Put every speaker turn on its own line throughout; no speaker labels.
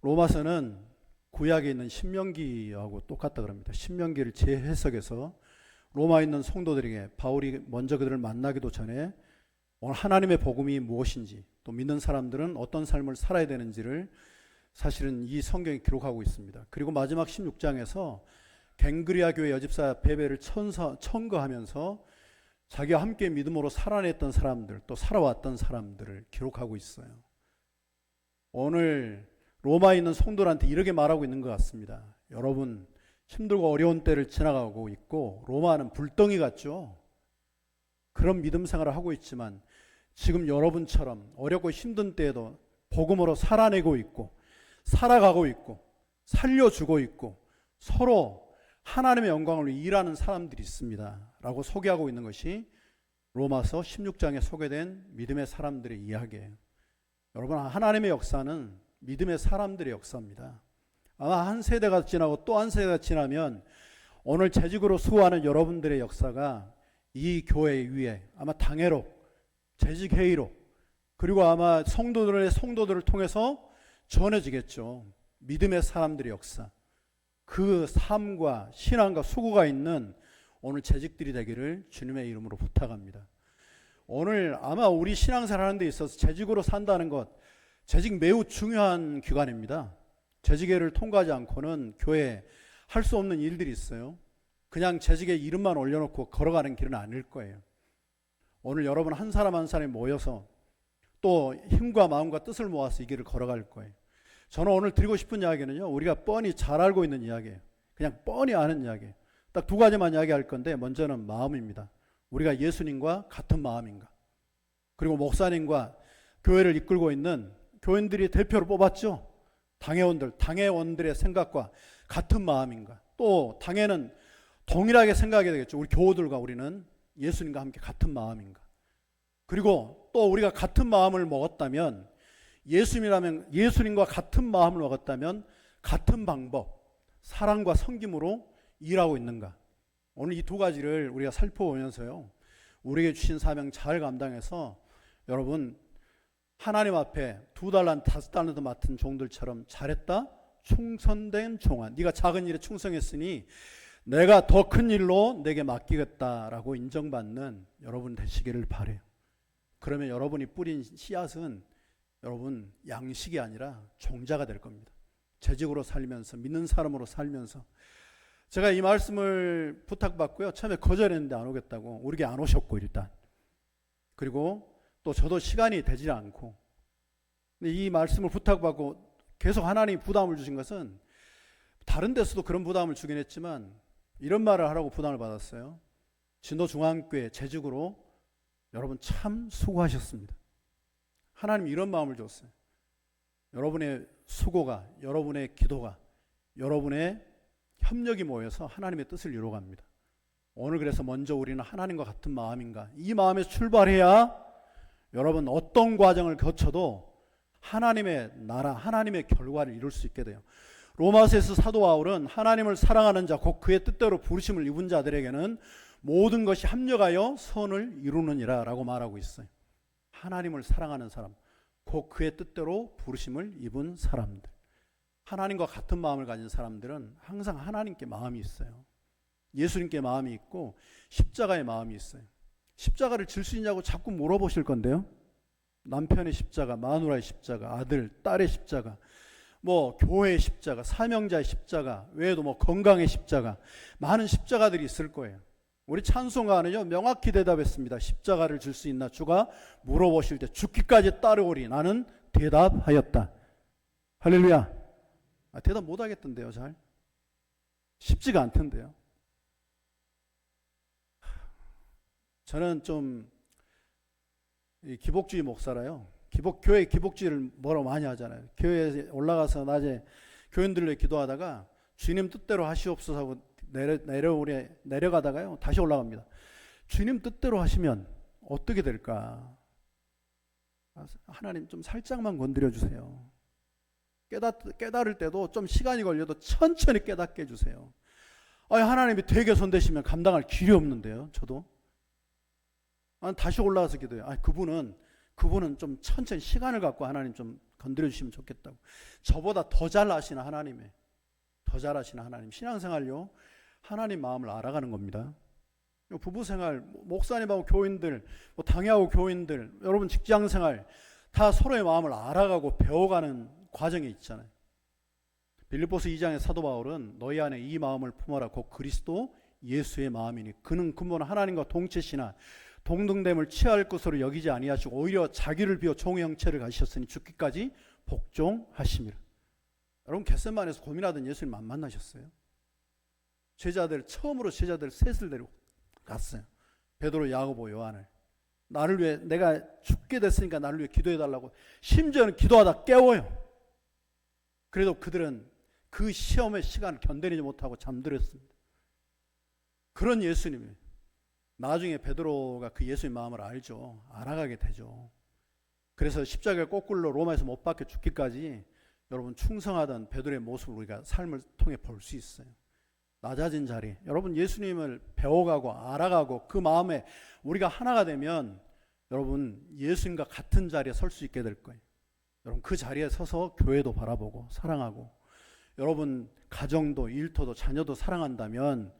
로마서는 구약에 있는 신명기하고 똑같다 그럽니다. 신명기를 재해석해서 로마에 있는 성도들에게 바울이 먼저 그들을 만나기도 전에 오늘 하나님의 복음이 무엇인지, 또 믿는 사람들은 어떤 삶을 살아야 되는지를 사실은 이 성경에 기록하고 있습니다. 그리고 마지막 16장에서 갱그리아 교회 여집사 베베를 청거하면서 자기와 함께 믿음으로 살아냈던 사람들, 또 살아왔던 사람들을 기록하고 있어요. 오늘 로마에 있는 성도들한테 이렇게 말하고 있는 것 같습니다. 여러분, 힘들고 어려운 때를 지나가고 있고 로마는 불덩이 같죠. 그런 믿음 생활을 하고 있지만 지금 여러분처럼 어렵고 힘든 때에도 복음으로 살아내고 있고 살아가고 있고 살려주고 있고 서로 하나님의 영광을 위해 일하는 사람들이 있습니다 라고 소개하고 있는 것이 로마서 16장에 소개된 믿음의 사람들의 이야기예요. 여러분, 하나님의 역사는 믿음의 사람들의 역사입니다. 아마 한 세대가 지나고 또 한 세대가 지나면 오늘 재직으로 수고하는 여러분들의 역사가 이 교회 위에 아마 당회로, 재직회의로, 그리고 아마 성도들을 통해서 전해지겠죠. 믿음의 사람들의 역사, 그 삶과 신앙과 수고가 있는 오늘 재직들이 되기를 주님의 이름으로 부탁합니다. 오늘 아마 우리 신앙생활 하는 데 있어서 재직으로 산다는 것, 재직 매우 중요한 기관입니다. 재직회를 통과하지 않고는 교회에 할 수 없는 일들이 있어요. 그냥 재직에 이름만 올려놓고 걸어가는 길은 아닐 거예요. 오늘 여러분 한 사람 한 사람이 모여서 또 힘과 마음과 뜻을 모아서 이 길을 걸어갈 거예요. 저는 오늘 드리고 싶은 이야기는요, 우리가 뻔히 잘 알고 있는 이야기예요. 그냥 뻔히 아는 이야기예요. 딱 두 가지만 이야기할 건데, 먼저는 마음입니다. 우리가 예수님과 같은 마음인가, 그리고 목사님과 교회를 이끌고 있는 교인들이 대표로 뽑았죠. 당회원들의 생각과 같은 마음인가, 또 당회는 동일하게 생각해야 되겠죠. 우리 교우들과 우리는 예수님과 함께 같은 마음인가, 그리고 또 우리가 같은 마음을 먹었다면, 예수님과 같은 마음을 먹었다면 같은 방법, 사랑과 섬김으로 일하고 있는가. 오늘 이 두 가지를 우리가 살펴보면서요, 우리에게 주신 사명 잘 감당해서 여러분 하나님 앞에 2달란트 5달란트 맡은 종들처럼 잘했다, 충성된 종아, 네가 작은 일에 충성했으니 내가 더 큰 일로 내게 맡기겠다라고 인정받는 여러분 되시기를 바라요. 그러면 여러분이 뿌린 씨앗은 여러분 양식이 아니라 종자가 될 겁니다. 재직으로 살면서, 믿는 사람으로 살면서. 제가 이 말씀을 부탁받고요, 처음에 거절했는데 안 오겠다고, 우리에게 안 오셨고 일단, 그리고 또 저도 시간이 되지 않고, 근데 이 말씀을 부탁받고 계속 하나님이 부담을 주신 것은, 다른 데서도 그런 부담을 주긴 했지만 이런 말을 하라고 부담을 받았어요. 진도중앙교회 재직으로 여러분 참 수고하셨습니다. 하나님 이런 마음을 줬어요. 여러분의 수고가, 여러분의 기도가, 여러분의 협력이 모여서 하나님의 뜻을 이루어갑니다. 오늘 그래서 먼저 우리는 하나님과 같은 마음인가, 이 마음에서 출발해야 여러분 어떤 과정을 거쳐도 하나님의 나라, 하나님의 결과를 이룰 수 있게 돼요. 로마서에서 사도 바울은 하나님을 사랑하는 자, 곧 그의 뜻대로 부르심을 입은 자들에게는 모든 것이 합력하여 선을 이루느니라 라고 말하고 있어요. 하나님을 사랑하는 사람, 곧 그의 뜻대로 부르심을 입은 사람들, 하나님과 같은 마음을 가진 사람들은 항상 하나님께 마음이 있어요. 예수님께 마음이 있고 십자가의 마음이 있어요. 십자가를 질 수 있냐고 자꾸 물어보실 건데요, 남편의 십자가, 마누라의 십자가, 아들, 딸의 십자가, 뭐 교회의 십자가, 사명자의 십자가 외에도 뭐 건강의 십자가, 많은 십자가들이 있을 거예요. 우리 찬송가는요 명확히 대답했습니다. 십자가를 질 수 있나 주가 물어보실 때 죽기까지 따르오리 나는 대답하였다. 할렐루야. 대답 못하겠던데요. 잘 쉽지가 않던데요. 저는 좀 기복주의 목사라요. 교회 기복주의를 뭐라고 많이 하잖아요. 교회에 올라가서 낮에 교인들로 기도하다가 주님 뜻대로 하시옵소서 하고 내려가다가요 다시 올라갑니다. 주님 뜻대로 하시면 어떻게 될까? 하나님 좀 살짝만 건드려 주세요. 깨달을 때도 좀 시간이 걸려도 천천히 깨닫게 해주세요. 하나님이 되게 손대시면 감당할 길이 없는데요. 저도 다시 올라가서 기도해요. 그분은 좀 천천히 시간을 갖고 하나님 좀 건드려 주시면 좋겠다고. 저보다 더 잘 아시는 하나님의, 더 잘 아시는 하나님. 신앙생활요, 하나님 마음을 알아가는 겁니다. 부부생활, 목사님하고 교인들, 당회하고 교인들, 여러분 직장생활 다 서로의 마음을 알아가고 배워가는 과정이 있잖아요. 빌립보서 2장의 사도 바울은 너희 안에 이 마음을 품어라 곧 그리스도 예수의 마음이니 그는 근본 하나님과 동체시나 동등됨을 취할 것으로 여기지 아니하시고 오히려 자기를 비워 종의 형체를 가지셨으니 죽기까지 복종하심이라. 여러분 겟세마네에서 고민하던 예수님 안 만나셨어요? 처음으로 제자들 셋을 데리고 갔어요. 베드로, 야고보, 요한을. 나를 위해, 내가 죽게 됐으니까 나를 위해 기도해달라고. 심지어는 기도하다 깨워요. 그래도 그들은 그 시험의 시간을 견뎌내지 못하고 잠들었습니다. 그런 예수님이 나중에 베드로가 그 예수의 마음을 알죠. 알아가게 되죠. 그래서 십자가에 거꾸로 로마에서 못 박혀 죽기까지 여러분 충성하던 베드로의 모습을 우리가 삶을 통해 볼 수 있어요. 낮아진 자리, 여러분 예수님을 배워가고 알아가고 그 마음에 우리가 하나가 되면 여러분 예수님과 같은 자리에 설 수 있게 될 거예요. 여러분 그 자리에 서서 교회도 바라보고 사랑하고 여러분 가정도 일터도 자녀도 사랑한다면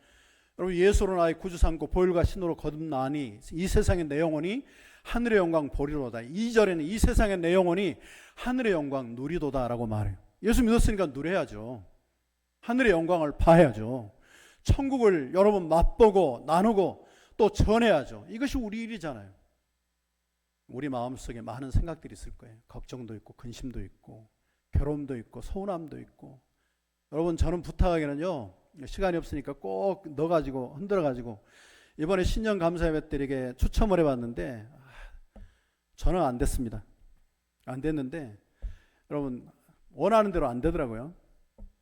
여러분 예수로 나의 구주 삼고 보혈과 신으로 거듭나니 이 세상의 내 영혼이 하늘의 영광 보리로다. 2절에는 이 세상의 내 영혼이 하늘의 영광 누리도다 라고 말해요. 예수 믿었으니까 누려야죠. 하늘의 영광을 봐야죠. 천국을 여러분 맛보고 나누고 또 전해야죠. 이것이 우리 일이잖아요. 우리 마음속에 많은 생각들이 있을 거예요. 걱정도 있고 근심도 있고 괴로움도 있고 서운함도 있고. 여러분 저는 부탁하기는요, 시간이 없으니까 꼭 넣어가지고 흔들어가지고 이번에 신년 감사예배 때 이렇게 추첨을 해봤는데 저는 안 됐습니다. 안 됐는데 여러분 원하는 대로 안 되더라고요.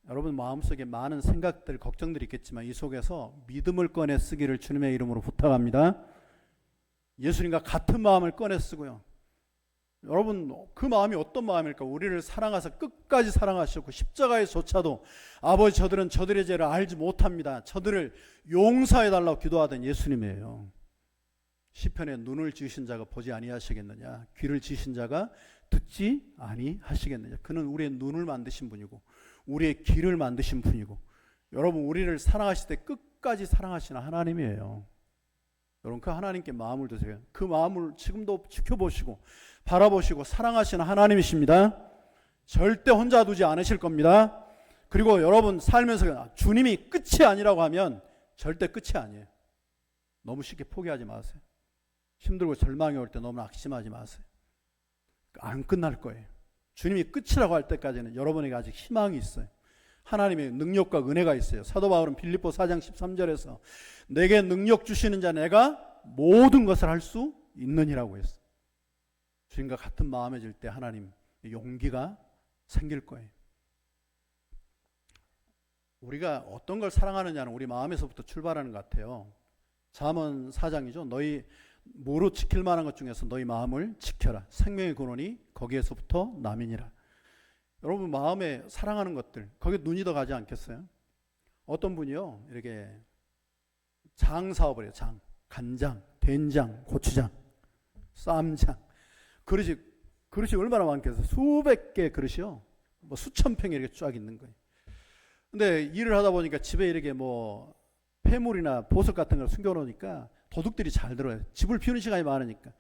여러분 마음속에 많은 생각들, 걱정들이 있겠지만 이 속에서 믿음을 꺼내 쓰기를 주님의 이름으로 부탁합니다. 예수님과 같은 마음을 꺼내 쓰고요. 여러분 그 마음이 어떤 마음일까? 우리를 사랑하사 끝까지 사랑하셨고 십자가에조차도 아버지 저들은 저들의 죄를 알지 못합니다. 저들을 용서해달라고 기도하던 예수님이에요. 시편에 눈을 지으신 자가 보지 아니하시겠느냐, 귀를 지으신 자가 듣지 아니하시겠느냐. 그는 우리의 눈을 만드신 분이고 우리의 귀를 만드신 분이고 여러분 우리를 사랑하실 때 끝까지 사랑하시는 하나님이에요. 여러분 그 하나님께 마음을 두세요. 그 마음을 지금도 지켜보시고 바라보시고 사랑하시는 하나님이십니다. 절대 혼자 두지 않으실 겁니다. 그리고 여러분 살면서 주님이 끝이 아니라고 하면 절대 끝이 아니에요. 너무 쉽게 포기하지 마세요. 힘들고 절망이 올 때 너무 낙심하지 마세요. 안 끝날 거예요. 주님이 끝이라고 할 때까지는 여러분에게 아직 희망이 있어요. 하나님의 능력과 은혜가 있어요. 사도 바울은 빌립보 4장 13절에서 내게 능력 주시는 자 내가 모든 것을 할 수 있느니라고 했어요. 주님과 같은 마음해질 때 하나님 용기가 생길 거예요. 우리가 어떤 걸 사랑하느냐는 우리 마음에서부터 출발하는 것 같아요. 잠언 4장이죠. 너희 무릇 지킬 만한 것 중에서 너희 마음을 지켜라. 생명의 근원이 거기에서부터 남이니라. 여러분 마음에 사랑하는 것들 거기에 눈이 더 가지 않겠어요? 어떤 분이요 이렇게 장 사업을 해요. 장, 간장, 된장, 고추장, 쌈장. 그릇이 얼마나 많겠어요? 수백 개 그릇이요. 뭐 수천 평이 이렇게 쫙 있는 거예요. 근데 일을 하다 보니까 집에 이렇게 뭐 폐물이나 보석 같은 걸 숨겨놓으니까 도둑들이 잘 들어요. 집을 비우는 시간이 많으니까.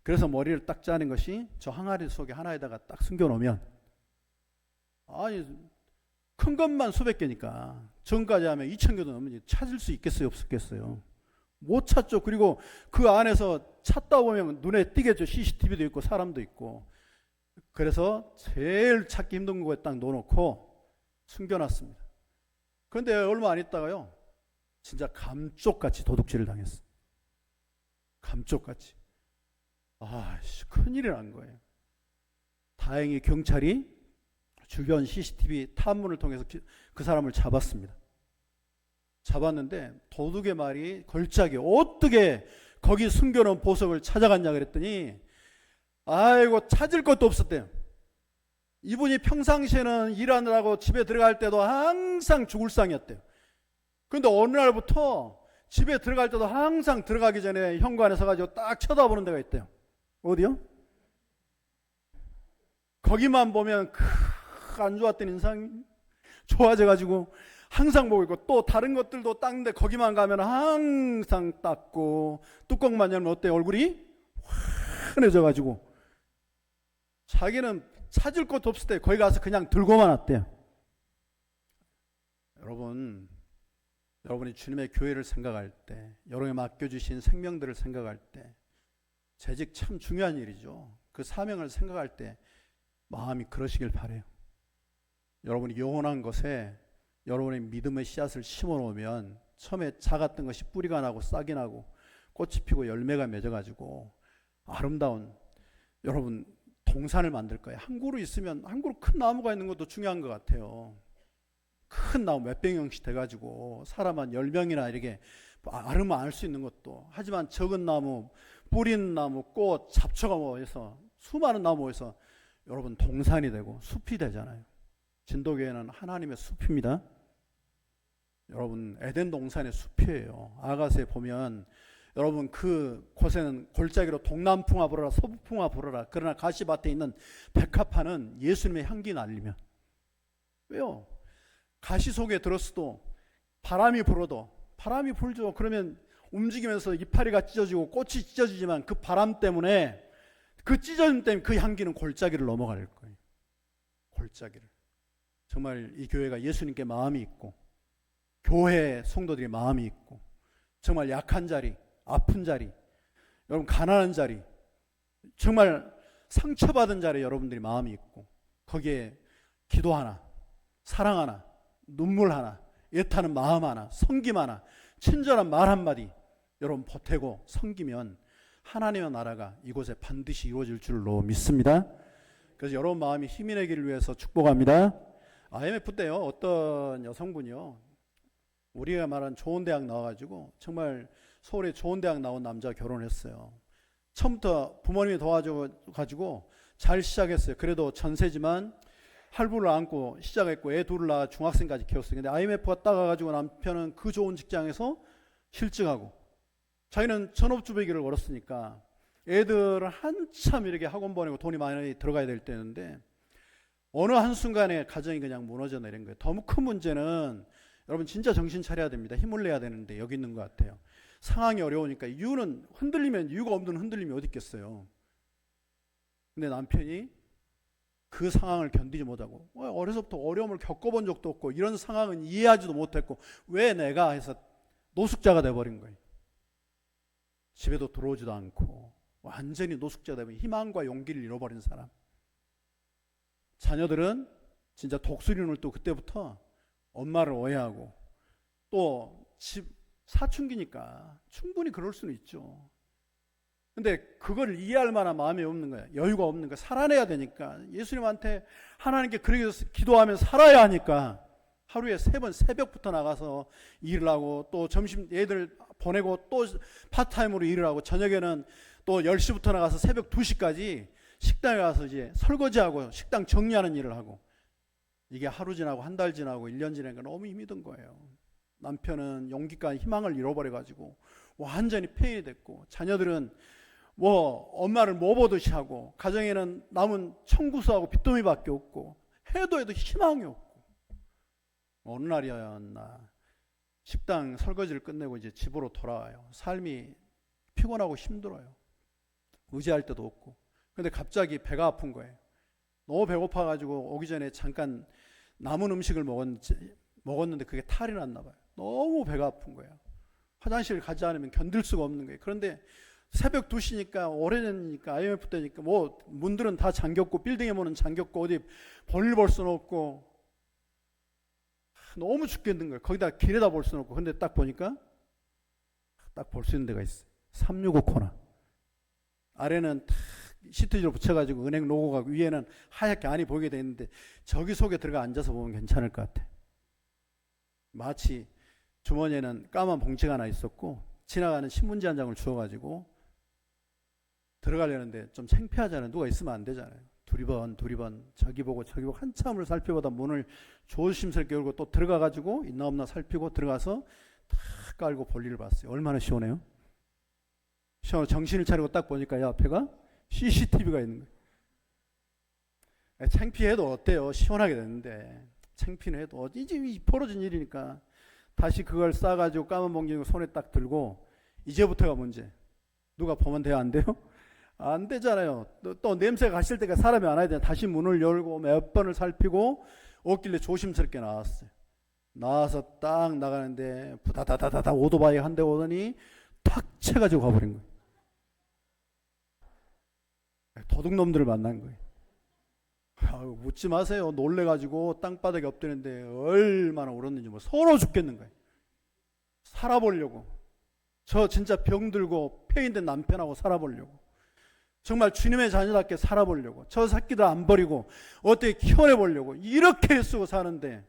그래서 머리를 딱 짜는 것이 저 항아리 속에 하나에다가 딱 숨겨놓으면 아니 큰 것만 수백 개니까 전까지 하면 2,000개도 넘으니 찾을 수 있겠어요? 없었겠어요? 못 찾죠. 그리고 그 안에서 찾다 보면 눈에 띄겠죠. CCTV도 있고 사람도 있고. 그래서 제일 찾기 힘든 거에 딱 넣어놓고 숨겨놨습니다. 그런데 얼마 안 있다가요 진짜 감쪽같이 도둑질을 당했어. 감쪽같이. 큰일이 난 거예요. 다행히 경찰이 주변 CCTV 탐문을 통해서 그 사람을 잡았습니다. 잡았는데 도둑의 말이 걸작이 어떻게 거기 숨겨놓은 보석을 찾아갔냐 그랬더니 아이고 찾을 것도 없었대요. 이분이 평상시에는 일하느라고 집에 들어갈 때도 항상 죽을 상이었대요. 그런데 어느 날부터 집에 들어갈 때도 항상 들어가기 전에 현관에 서가지고 딱 쳐다보는 데가 있대요. 어디요? 거기만 보면 안 좋았던 인상이 좋아져가지고 항상 보고 있고, 또 다른 것들도 닦는데 거기만 가면 항상 닦고, 뚜껑만 열면 어때? 얼굴이 환해져가지고 자기는 찾을 것도 없을 때 거기 가서 그냥 들고만 왔대요. 여러분이 주님의 교회를 생각할 때, 여러분이 맡겨주신 생명들을 생각할 때, 재직 참 중요한 일이죠. 그 사명을 생각할 때 마음이 그러시길 바래요. 여러분이 영원한 것에 여러분의 믿음의 씨앗을 심어 놓으면 처음에 작았던 것이 뿌리가 나고 싹이 나고 꽃이 피고 열매가 맺어가지고 아름다운 여러분 동산을 만들 거예요. 한 그루 있으면, 한 그루 큰 나무가 있는 것도 중요한 것 같아요. 큰 나무 몇백 명씩 돼가지고 사람 한 10명이나 이렇게 아르면 알 수 있는 것도, 하지만 적은 나무, 뿌린 나무, 꽃, 잡초가 모여서 수많은 나무 모여서 여러분 동산이 되고 숲이 되잖아요. 진도교회는 하나님의 숲입니다. 여러분 에덴 동산의 숲이에요. 아가서에 보면 여러분 그 곳에는 골짜기로 동남풍아 불어라 서북풍아 불어라, 그러나 가시밭에 있는 백합화는 예수님의 향기 날리며. 왜요? 가시 속에 들었어도 바람이 불어도, 바람이 불죠. 그러면 움직이면서 이파리가 찢어지고 꽃이 찢어지지만 그 바람 때문에, 그 찢어짐 때문에 그 향기는 골짜기를 넘어갈 거예요. 골짜기를. 정말 이 교회가 예수님께 마음이 있고, 교회 성도들이 마음이 있고, 정말 약한 자리, 아픈 자리, 여러분 가난한 자리, 정말 상처받은 자리에 여러분들이 마음이 있고, 거기에 기도 하나, 사랑 하나, 눈물 하나, 애타는 마음 하나, 섬김 하나, 친절한 말 한마디 여러분 보태고 섬기면 하나님의 나라가 이곳에 반드시 이루어질 줄로 믿습니다. 그래서 여러분 마음이 힘이 내기를 위해서 축복합니다. IMF 때요, 어떤 여성분이요, 우리가 말한 좋은 대학 나와가지고 정말 서울에 좋은 대학 나온 남자 결혼했어요. 처음부터 부모님이 도와줘가지고 잘 시작했어요. 그래도 전세지만 할부를 안고 시작했고 애 둘을 낳아 중학생까지 키웠어요. 근데 IMF가 따가가지고 남편은 그 좋은 직장에서 실직하고, 자기는 전업주부의 길을 걸었으니까 애들을 한참 이렇게 학원 보내고 돈이 많이 들어가야 될 때였는데 어느 한순간에 가정이 그냥 무너져 내린 거예요. 더 큰 문제는 여러분 진짜 정신 차려야 됩니다. 힘을 내야 되는데 여기 있는 것 같아요. 상황이 어려우니까, 이유는 흔들리면 이유가 없는 흔들림이 어디 있겠어요. 근데 남편이 그 상황을 견디지 못하고, 어려서부터 어려움을 겪어본 적도 없고 이런 상황은 이해하지도 못했고 왜 내가 해서 노숙자가 돼버린 거예요. 집에도 들어오지도 않고 완전히 노숙자가 되면 희망과 용기를 잃어버린 사람. 자녀들은 진짜 독수리눈을 또 그때부터 엄마를 오해하고, 또 집 사춘기니까 충분히 그럴 수는 있죠. 근데 그걸 이해할 만한 마음이 없는 거야. 여유가 없는 거야. 살아내야 되니까. 예수님한테 하나님께 그렇게 기도하면 살아야 하니까 하루에 3번 새벽부터 나가서 일을 하고, 또 점심 애들 보내고 또 파트타임으로 일을 하고, 저녁에는 또 10시부터 나가서 새벽 2시까지 식당에 가서 이제 설거지하고 식당 정리하는 일을 하고, 이게 하루 지나고 한 달 지나고 1년 지나니까 너무 힘이 든 거예요. 남편은 용기가 희망을 잃어버려가지고 완전히 폐인이 됐고, 자녀들은 뭐 엄마를 못 보듯이 하고, 가정에는 남은 청구서하고 빚더미밖에 없고, 해도 희망이 없고. 어느 날이었나 식당 설거지를 끝내고 이제 집으로 돌아와요. 삶이 피곤하고 힘들어요. 의지할 데도 없고. 근데 갑자기 배가 아픈 거예요. 너무 배고파가지고 오기 전에 잠깐 남은 음식을 먹었는데 그게 탈이 났나 봐요. 너무 배가 아픈 거예요. 화장실 가지 않으면 견딜 수가 없는 거예요. 그런데 새벽 2시니까 오래되니까 IMF 때니까 뭐 문들은 다 잠겼고 빌딩의 문은 잠겼고 어디 볼일 볼 수는 없고 너무 죽겠는 거예요. 거기다 길에다 볼 수는 없고. 근데 딱 보니까 딱 볼 수 있는 데가 있어요. 365 코너. 아래는 탁 시트지로 붙여가지고 은행 로고가, 위에는 하얗게 안이 보이게 돼 있는데 저기 속에 들어가 앉아서 보면 괜찮을 것 같아. 마치 주머니에는 까만 봉지가 하나 있었고 지나가는 신문지 한 장을 주워가지고 들어가려는데 좀 창피하잖아요. 누가 있으면 안 되잖아요. 두리번 저기 보고 한참을 살펴보다 문을 조심스럽게 열고 또 들어가가지고 있나 없나 살피고 들어가서 탁 깔고 볼일을 봤어요. 얼마나 시원해요? 정신을 차리고 딱 보니까 옆에가 CCTV가 있는 거예요. 창피해도 어때요? 시원하게 됐는데. 창피는 해도 이제 벌어진 일이니까 다시 그걸 싸가지고 까만 봉지 손에 딱 들고 이제부터가 문제. 누가 보면 돼요? 안 돼요? 안 되잖아요. 또 냄새 가실 때가 사람이 안 와야 돼. 다시 문을 열고 몇 번을 살피고 없길래 조심스럽게 나왔어요. 나와서 딱 나가는데 부다다다다다 오토바이 한 대 오더니 탁 채가지고 가버린 거예요. 도둑놈들을 만난 거예요. 아유, 묻지 마세요. 놀래가지고 땅바닥에 엎드리는데 얼마나 울었는지 뭐 서러워 죽겠는 거예요. 살아보려고. 저 진짜 병들고 폐인된 남편하고 살아보려고. 정말 주님의 자녀답게 살아보려고. 저 새끼들 안 버리고 어떻게 키워내보려고. 이렇게 애쓰고 사는데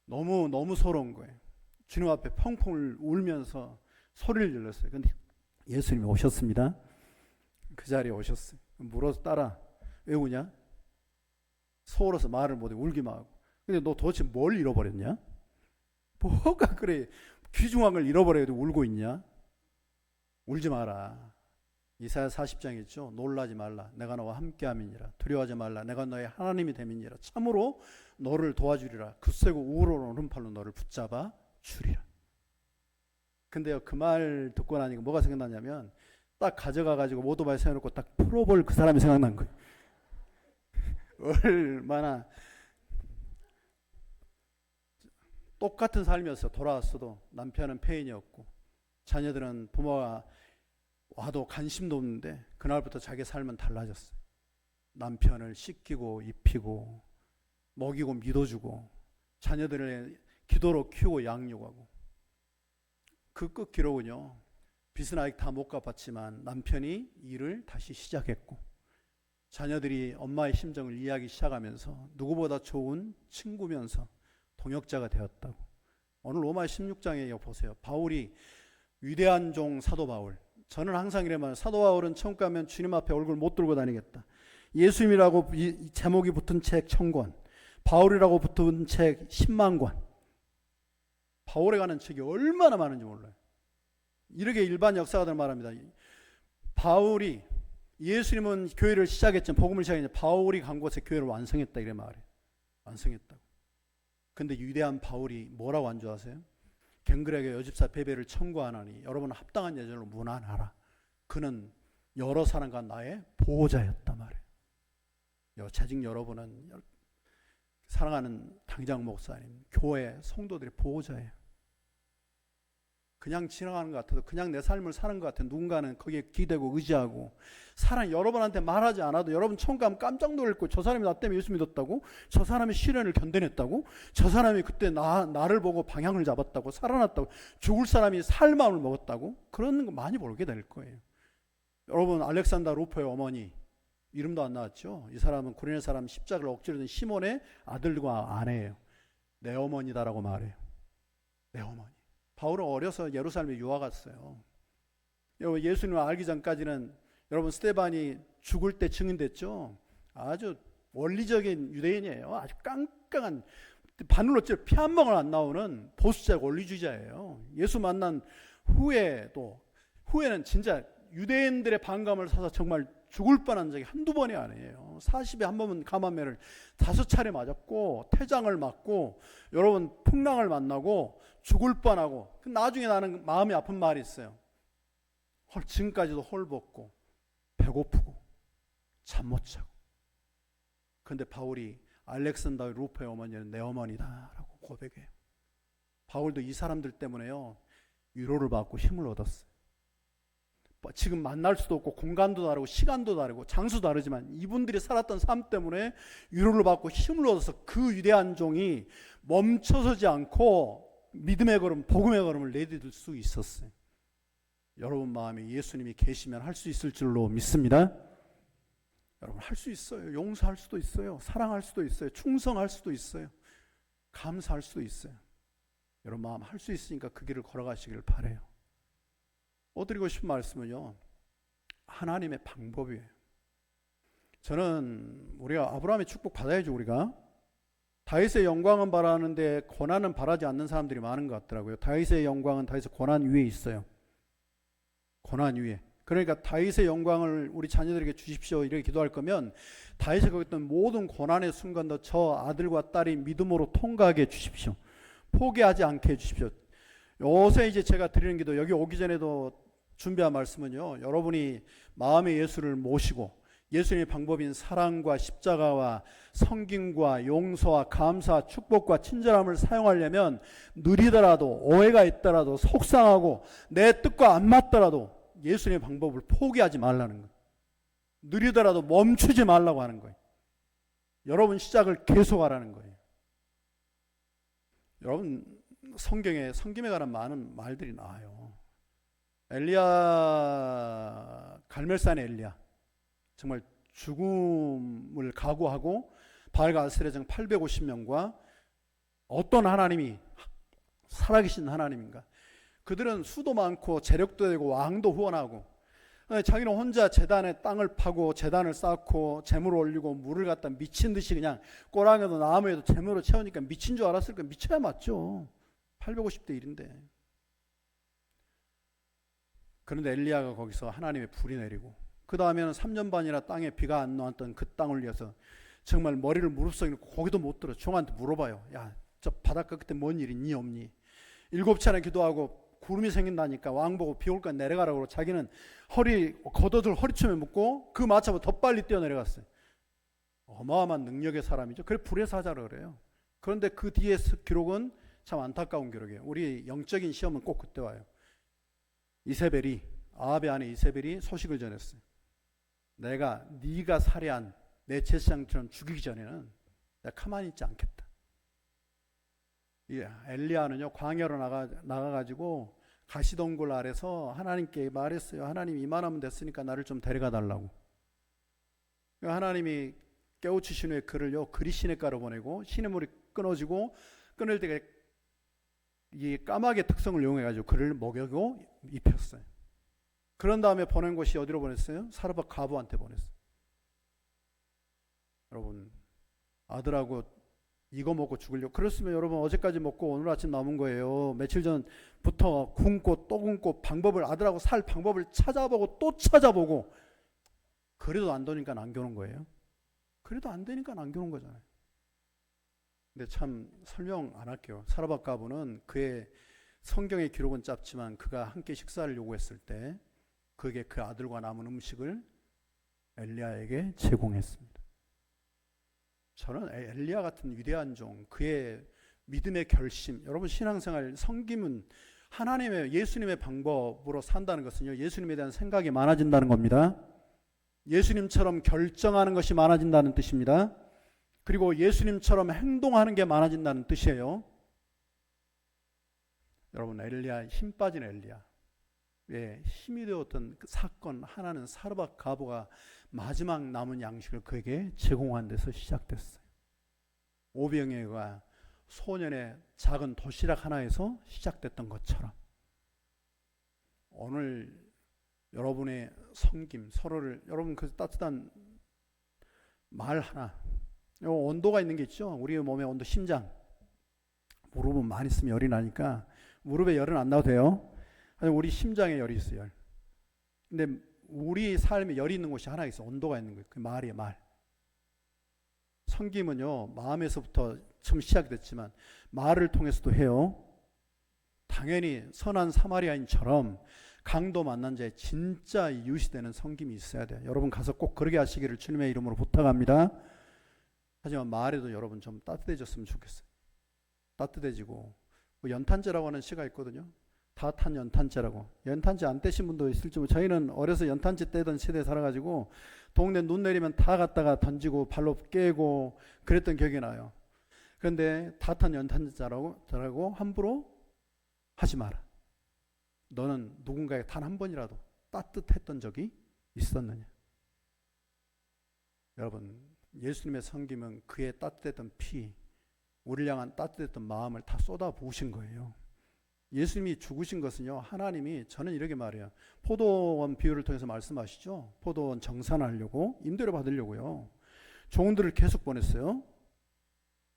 너무 서러운 거예요. 주님 앞에 펑펑 울면서 소리를 질렀어요. 근데 예수님이 오셨습니다. 그 자리에 오셨어요. 물어서 따라. 왜 우냐? 서울에서 말을 못해 울기만 하고. 근데 너 도대체 뭘 잃어버렸냐? 뭐가 그래 귀중한 걸 잃어버려도 울고 있냐? 울지 마라. 이사야 40장 있죠. 놀라지 말라. 내가 너와 함께함이니라. 두려워하지 말라. 내가 너의 하나님이 됨이니라. 참으로 너를 도와주리라. 굳세고 우러러는 오른팔로 너를 붙잡아 주리라. 근데요, 그 말 듣고 나니까 뭐가 생각나냐면 딱 가져가가지고 오토바이 세워놓고 딱 풀어볼 그 사람이 생각난 거예요. 얼마나 똑같은 삶이었어. 돌아왔어도 남편은 폐인이었고 자녀들은 부모가 와도 관심도 없는데 그날부터 자기 삶은 달라졌어요. 남편을 씻기고 입히고 먹이고 믿어주고 자녀들을 기도로 키우고 양육하고 그 끝 기록은요. 빚은 아직 다 못 갚았지만 남편이 일을 다시 시작했고 자녀들이 엄마의 심정을 이해하기 시작하면서 누구보다 좋은 친구면서 동역자가 되었다고. 오늘 로마 16장에 보세요. 바울이 위대한 종 사도 바울. 저는 항상 이래만 사도 바울은 천국 가면 주님 앞에 얼굴 못 들고 다니겠다. 예수님이라고 제목이 붙은 책 1000권, 바울이라고 붙은 책 10만 권. 바울에 관한 책이 얼마나 많은지 몰라요. 이렇게 일반 역사가들 말합니다. 바울이 예수님은 교회를 시작했지만 복음을 시작했지만 바울이 간 곳에 교회를 완성했다 이래 말해요. 완성했다고. 근데 위대한 바울이 뭐라고 한 줄 아세요? 갱그레에게 여집사 베베를 청구하나니 여러분 합당한 예절로 문안하라. 그는 여러 사람과 나의 보호자였단 말이에요. 재직 여러분은 사랑하는 당장 목사님, 교회 성도들의 보호자예요. 그냥 지나가는 것 같아도 그냥 내 삶을 사는 것 같아. 누군가는 거기에 기대고 의지하고 사람 여러분한테 말하지 않아도 여러분 천국 가면 깜짝 놀랄 저 사람이 나 때문에 예수 믿었다고? 저 사람이 시련을 견뎌냈다고? 저 사람이 그때 나를 보고 방향을 잡았다고? 살아났다고? 죽을 사람이 살 마음을 먹었다고? 그런 거 많이 모르게 될 거예요. 여러분 알렉산더 루퍼의 어머니 이름도 안 나왔죠? 이 사람은 구레네 사람 십자가를 억지로 든 시몬의 아들과 아내예요. 내 어머니다라고 말해요. 내 어머니. 바울은 어려서 예루살렘에 유학 갔어요. 예수님을 알기 전까지는 여러분 스데반이 죽을 때 증인됐죠. 아주 원리적인 유대인이에요. 아주 깡깡한 바늘로 찔러 피 한 방울 안 나오는 보수적 원리주의자예요. 예수 만난 후에는 진짜 유대인들의 반감을 사서 정말 죽을 뻔한 적이 한두 번이 아니에요. 40에 한 번은 감화매를 5차례 맞았고 태장을 맞고 여러분 풍랑을 만나고 죽을 뻔하고 나중에 나는 마음이 아픈 말이 있어요. 지금까지도 헐벗고 배고프고 잠 못 자고. 그런데 바울이 알렉산더 루퍼의 어머니는 내 어머니다라고 고백해요. 바울도 이 사람들 때문에요 위로를 받고 힘을 얻었어요. 지금 만날 수도 없고 공간도 다르고 시간도 다르고 장수도 다르지만 이분들이 살았던 삶 때문에 위로를 받고 힘을 얻어서 그 위대한 종이 멈춰서지 않고 믿음의 걸음, 복음의 걸음을 내디딜 수 있었어요. 여러분 마음에 예수님이 계시면 할 수 있을 줄로 믿습니다. 여러분 할 수 있어요. 용서할 수도 있어요. 사랑할 수도 있어요. 충성할 수도 있어요. 감사할 수도 있어요. 여러분 마음 할 수 있으니까 그 길을 걸어가시길 바라요. 드리고 싶은 말씀은요, 하나님의 방법이에요. 저는 우리가 아브라함의 축복 받아야죠. 우리가 다윗의 영광은 바라는데 고난은 바라지 않는 사람들이 많은 것 같더라고요. 다윗의 영광은 다윗의 고난 위에 있어요. 고난 위에. 그러니까 다윗의 영광을 우리 자녀들에게 주십시오 이렇게 기도할 거면 다윗이 겪었던 모든 고난의 순간도 저 아들과 딸이 믿음으로 통과하게 해주십시오. 포기하지 않게 해주십시오. 요새 이제 제가 드리는 기도, 여기 오기 전에도 준비한 말씀은요, 여러분이 마음의 예수를 모시고 예수님의 방법인 사랑과 십자가와 섬김과 용서와 감사, 축복과 친절함을 사용하려면 느리더라도 오해가 있더라도 속상하고 내 뜻과 안 맞더라도 예수님의 방법을 포기하지 말라는 거예요. 느리더라도 멈추지 말라고 하는 거예요. 여러분 시작을 계속하라는 거예요. 여러분 성경에 섬김에 관한 많은 말들이 나와요. 엘리야, 갈멜산의 엘리야, 정말 죽음을 각오하고 바알과 아스레정 850명과 어떤 하나님이 살아계신 하나님인가. 그들은 수도 많고 재력도 되고 왕도 후원하고 자기는 혼자 제단에 땅을 파고 제단을 쌓고 재물을 올리고 물을 갖다 미친 듯이 그냥 꼬랑에도 나무에도 재물을 채우니까 미친 줄 알았을 거야. 미쳐야 맞죠. 850대 1인데. 그런데 엘리야가 거기서 하나님의 불이 내리고 그 다음에는 3년 반이나 땅에 비가 안 나왔던 그 땅을 위해서 정말 머리를 무릎속에 넣고 거기도 못 들어. 종한테 물어봐요. 야, 저 바닷가 끝에 뭔 일이 있니 없니? 7차례 기도하고 구름이 생긴다니까 왕 보고 비 올까 내려가라고 그러고 자기는 겉옷을 허리춤에 묶고 그 마차보다 더 빨리 뛰어내려갔어요. 어마어마한 능력의 사람이죠. 그래 불의 사자라 그래요. 그런데 그 뒤에 기록은 참 안타까운 기록이에요. 우리 영적인 시험은 꼭 그때 와요. 이세벨이, 아합의 아내 이세벨이 소식을 전했어요. 네가 살해한 내 제사장처럼 죽이기 전에는 내가 가만히 있지 않겠다. 엘리야는요 광야로 나가가지고 가시덩굴 아래서 하나님께 말했어요. 하나님 이만하면 됐으니까 나를 좀 데려가 달라고. 하나님이 깨우치신 후에 그를요 그리 시냇가로 보내고 시냇물이 끊어지고 끊을 때 이 까마귀의 특성을 이용해가지고 그를 먹이고 입혔어요. 그런 다음에 보낸 곳이 어디로 보냈어요? 사르밧 가부한테 보냈어요. 여러분 아들하고 이거 먹고 죽으려고 그랬으면 여러분 어제까지 먹고 오늘 아침 남은 거예요. 며칠 전부터 굶고 또 굶고 방법을 아들하고 살 방법을 찾아보고 또 찾아보고 그래도 안 되니까 남겨놓은 거예요. 그래도 안 되니까 남겨놓은 거잖아요. 근데 참 설명 안 할게요. 사르밧 가부는 그의 성경의 기록은 짧지만 그가 함께 식사를 요구했을 때 그게 그 아들과 남은 음식을 엘리야에게 제공했습니다. 저는 엘리야 같은 위대한 종, 그의 믿음의 결심, 여러분 신앙생활 섬김은 하나님의 예수님의 방법으로 산다는 것은요 예수님에 대한 생각이 많아진다는 겁니다. 예수님처럼 결정하는 것이 많아진다는 뜻입니다. 그리고 예수님처럼 행동하는 게 많아진다는 뜻이에요. 여러분 엘리야, 힘 빠진 엘리야, 힘이 되었던 그 사건 하나는 사르밧 가부가 마지막 남은 양식을 그에게 제공한 데서 시작됐어요. 오병이어가 소년의 작은 도시락 하나에서 시작됐던 것처럼 오늘 여러분의 섬김, 서로를 여러분 그 따뜻한 말 하나, 온도가 있는 게 있죠. 우리 몸의 온도, 심장, 무릎은 많이 있으면 열이 나니까 무릎에 열은 안 나도 돼요. 우리 심장에 열이 있어요. 열. 근데 우리 삶에 열이 있는 곳이 하나 있어. 온도가 있는 거예요. 그 말이에요. 말. 섬김은요 마음에서부터 처음 시작됐지만 말을 통해서도 해요. 당연히 선한 사마리아인처럼 강도 만난 자의 진짜 이웃이 되는 섬김이 있어야 돼요. 여러분 가서 꼭 그러게 하시기를 주님의 이름으로 부탁합니다. 하지만 말에도 여러분 좀 따뜻해졌으면 좋겠어요. 따뜻해지고 연탄재라고 하는 시가 있거든요. 다 탄 연탄재라고. 연탄재 안 떼신 분도 있을지 저희는 어려서 연탄재 떼던 세대에 살아가지고 동네 눈 내리면 다 갖다가 던지고 발로 깨고 그랬던 기억이 나요. 그런데 다 탄 연탄재라고 함부로 하지 마라. 너는 누군가에게 단 한 번이라도 따뜻했던 적이 있었느냐. 여러분 예수님의 섬김은 그의 따뜻했던 피, 우리를 향한 따뜻했던 마음을 다 쏟아 부으신 거예요. 예수님이 죽으신 것은요 하나님이, 저는 이렇게 말해요, 포도원 비유를 통해서 말씀하시죠. 포도원 정산하려고 임대료 받으려고요 종들을 계속 보냈어요.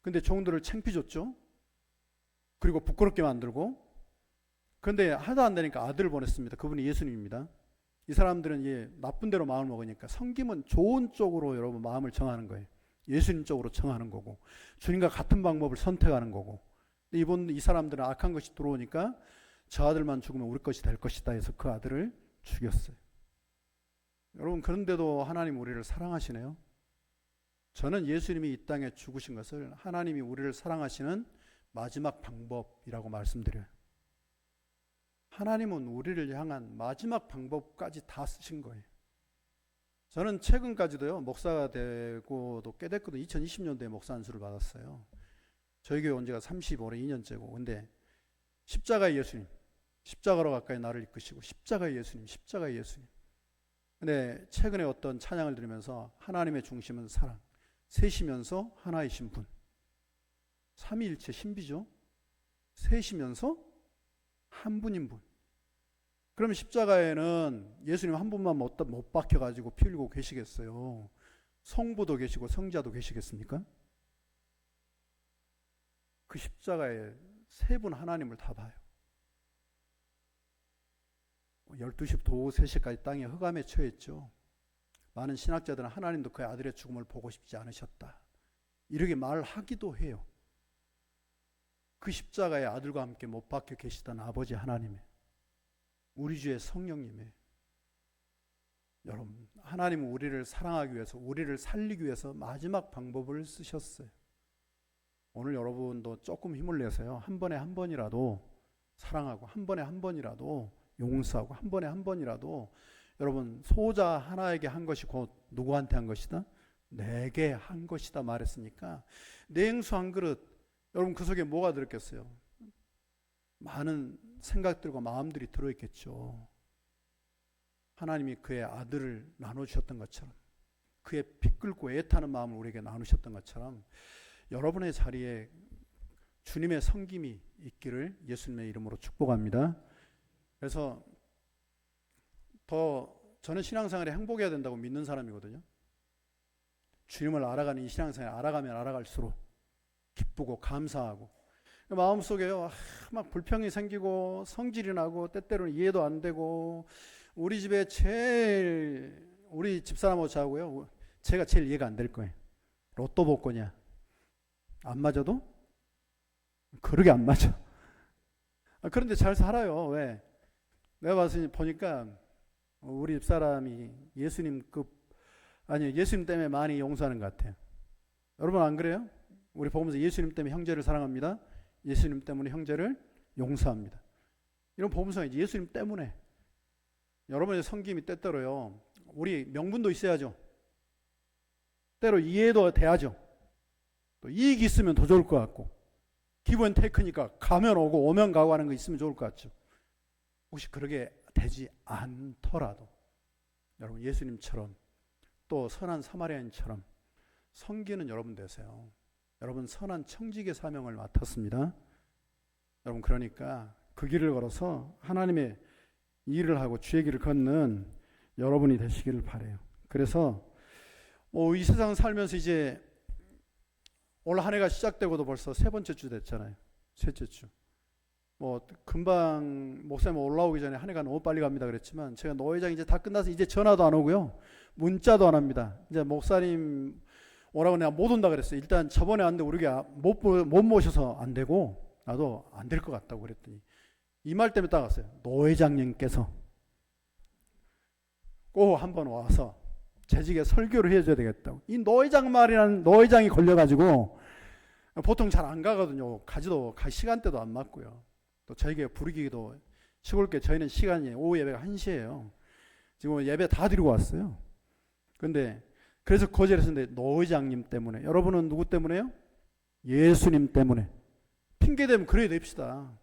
근데 종들을 창피 줬죠. 그리고 부끄럽게 만들고. 그런데 하도 안 되니까 아들을 보냈습니다. 그분이 예수님입니다. 이 사람들은 나쁜 대로 마음을 먹으니까 섬김은 좋은 쪽으로 여러분 마음을 정하는 거예요. 예수님 쪽으로 정하는 거고 주님과 같은 방법을 선택하는 거고. 이 사람들은 악한 것이 들어오니까 저 아들만 죽으면 우리 것이 될 것이다 해서 그 아들을 죽였어요. 여러분, 그런데도 하나님 우리를 사랑하시네요. 저는 예수님이 이 땅에 죽으신 것을 하나님이 우리를 사랑하시는 마지막 방법이라고 말씀드려요. 하나님은 우리를 향한 마지막 방법까지 다 쓰신 거예요. 저는 최근까지도요, 목사가 되고도 꽤 됐거든요. 2020년도에 목사 안수를 받았어요. 저희 교회 온 지가 35년, 2년째고. 근데 십자가의 예수님, 십자가로 가까이 나를 이끄시고 십자가의 예수님, 십자가의 예수님. 근데 최근에 어떤 찬양을 들으면서 하나님의 중심은 사랑, 셋이면서 하나이신 분, 삼위일체 신비죠. 셋이면서 한 분인 분. 그러면 십자가에는 예수님 한 분만 못 박혀가지고 피 흘리고 계시겠어요? 성부도 계시고 성자도 계시겠습니까? 그 십자가에 세 분 하나님을 다 봐요. 12시부터 오후 3시까지 땅에 흑암에 처했죠. 많은 신학자들은 하나님도 그의 아들의 죽음을 보고 싶지 않으셨다, 이렇게 말하기도 해요. 그 십자가에 아들과 함께 못 박혀 계시던 아버지 하나님의, 우리 주의 성령님의, 여러분, 하나님은 우리를 사랑하기 위해서, 우리를 살리기 위해서 마지막 방법을 쓰셨어요. 오늘 여러분도 조금 힘을 내세요. 한 번에 한 번이라도 사랑하고, 한 번에 한 번이라도 용서하고, 한 번에 한 번이라도, 여러분, 소자 하나에게 한 것이 곧 누구한테 한 것이다? 내게 한 것이다 말했으니까 냉수 한 그릇, 여러분 그 속에 뭐가 들었겠어요? 많은 생각들과 마음들이 들어있겠죠. 하나님이 그의 아들을 나눠주셨던 것처럼, 그의 피 끓고 애타는 마음을 우리에게 나누셨던 것처럼 여러분의 자리에 주님의 섬김이 있기를 예수님의 이름으로 축복합니다. 그래서 저는 신앙생활에 행복해야 된다고 믿는 사람이거든요. 주님을 알아가는 이 신앙생활, 알아가면 알아갈수록 기쁘고 감사하고, 마음속에요, 막 불평이 생기고 성질이 나고 때때로는 이해도 안 되고, 우리 집에 우리 집사람하고 저하고요, 제가 제일 이해가 안 될 거예요. 로또 복권이야. 안 맞아도? 그러게 안 맞아. 그런데 잘 살아요. 왜? 내가 보니까 우리 집사람이 예수님 때문에 많이 용서하는 것 같아요. 여러분 안 그래요? 우리 보면서 예수님 때문에 형제를 사랑합니다, 예수님 때문에 형제를 용서합니다, 이런 보면서 예수님 때문에. 여러분의 섬김이 때때로요, 우리 명분도 있어야죠. 때로 이해도 돼야죠. 또 이익이 있으면 더 좋을 것 같고, 기분 테이크니까 가면 오고 오면 가고 하는 거 있으면 좋을 것 같죠. 혹시 그러게 되지 않더라도 여러분 예수님처럼, 또 선한 사마리아인처럼 섬기는 여러분 되세요. 여러분 선한 청지기의 사명을 맡았습니다. 여러분, 그러니까 그 길을 걸어서 하나님의 일을 하고 주의 길을 걷는 여러분이 되시기를 바라요. 그래서 이 세상 살면서 이제 올 한 해가 시작되고도 벌써 세 번째 주 됐잖아요. 셋째 주. 금방 목사님 올라오기 전에 한 해가 너무 빨리 갑니다 그랬지만, 제가 노회장 이제 다 끝나서 이제 전화도 안 오고요, 문자도 안 합니다. 이제 목사님 오라고 내가 못 온다 그랬어요. 일단 저번에 왔는데 우리가 못 모셔서 안 되고, 나도 안 될 것 같다고 그랬더니 이 말 때문에 딱 왔어요. 노회장님께서 꼭 한번 와서 재직에 설교를 해줘야 되겠다고. 이 노회장 말이라는, 노회장이 걸려가지고 보통 잘 안 가거든요. 갈 시간대도 안 맞고요. 또 저에게 부르기도 시골께, 저희는 시간이 오후 예배가 1시예요. 지금 예배 다 드리고 왔어요. 근데 그래서 거절했었는데, 노회장님 때문에. 여러분은 누구 때문에요? 예수님 때문에. 핑계 대면 그래야 됩시다.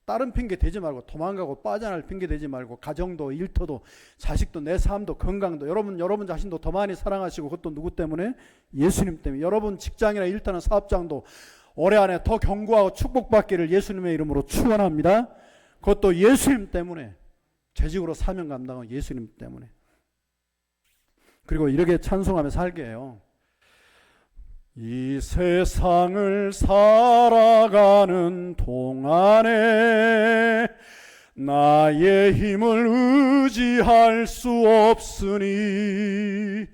다른 핑계 대지 말고, 도망가고 빠져나갈 핑계 대지 말고, 가정도 일터도 자식도 내 삶도 건강도, 여러분 자신도 더 많이 사랑하시고, 그것도 누구 때문에? 예수님 때문에. 여러분 직장이나 일터나 사업장도 올해 안에 더 견고하고 축복받기를 예수님의 이름으로 축원합니다. 그것도 예수님 때문에. 재직으로 사명 감당은 예수님 때문에. 그리고 이렇게 찬송하며 살게 해요. 이 세상을 살아가는 동안에 나의 힘을 의지할 수 없으니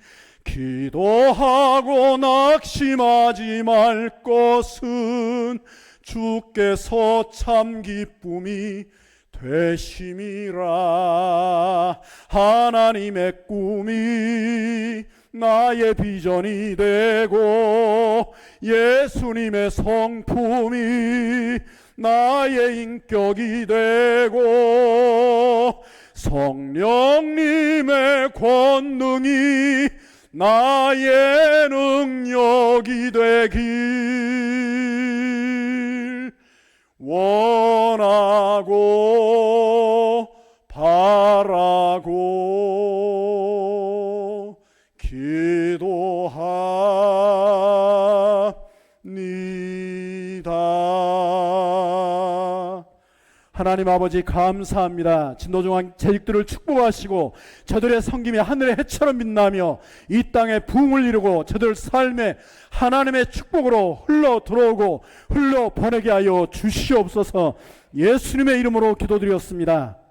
기도하고 낙심하지 말 것은 주께서 참 기쁨이 되심이라. 하나님의 꿈이 나의 비전이 되고 예수님의 성품이 나의 인격이 되고 성령님의 권능이 나의 능력이 되길 원하고 바라고 기도합니다. 하나님 아버지 감사합니다. 진도중앙 재직들을 축복하시고 저들의 섬김이 하늘의 해처럼 빛나며 이 땅에 부흥을 이루고 저들 삶에 하나님의 축복으로 흘러 들어오고 흘러 보내게 하여 주시옵소서. 예수님의 이름으로 기도드렸습니다.